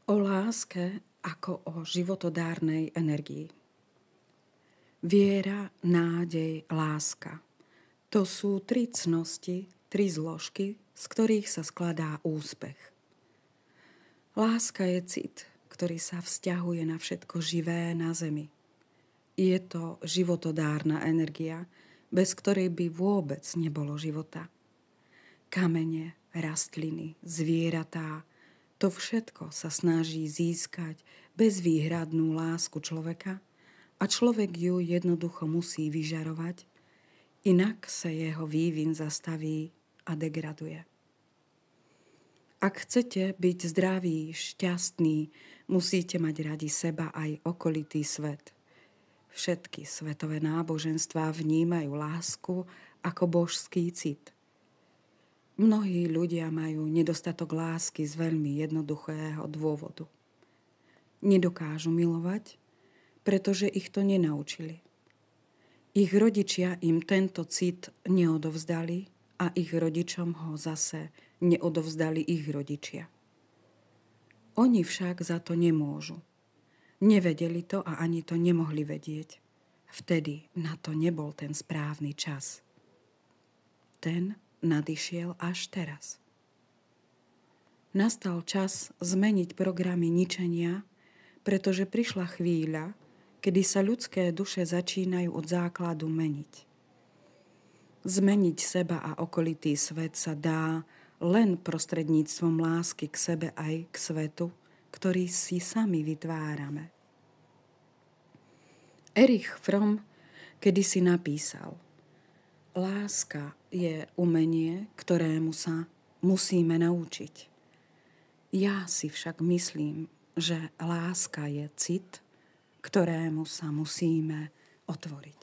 O láske ako o životodárnej energii. Viera, nádej, láska. To sú tri cnosti, tri zložky, z ktorých sa skladá úspech. Láska je cit, ktorý sa vzťahuje na všetko živé na zemi. Je to životodárna energia, bez ktorej by vôbec nebolo života. Kamene, rastliny, zvieratá, to všetko sa snaží získať bezvýhradnú lásku človeka a človek ju jednoducho musí vyžarovať, inak sa jeho vývin zastaví a degraduje. Ak chcete byť zdraví, šťastní, musíte mať radi seba aj okolitý svet. Všetky svetové náboženstvá vnímajú lásku ako božský cit. Mnohí ľudia majú nedostatok lásky z veľmi jednoduchého dôvodu. Nedokážu milovať, pretože ich to nenaučili. Ich rodičia im tento cit neodovzdali a ich rodičom ho zase neodovzdali ich rodičia. Oni však za to nemôžu. Nevedeli to a ani to nemohli vedieť. Vtedy na to nebol ten správny čas. Ten nadišiel až teraz. Nastal čas zmeniť programy ničenia, pretože prišla chvíľa, kedy sa ľudské duše začínajú od základu meniť. Zmeniť seba a okolitý svet sa dá len prostredníctvom lásky k sebe aj k svetu, ktorý si sami vytvárame. Erich Fromm kedysi napísal: láska je umenie, ktorému sa musíme naučiť. Ja si však myslím, že láska je cit, ktorému sa musíme otvoriť.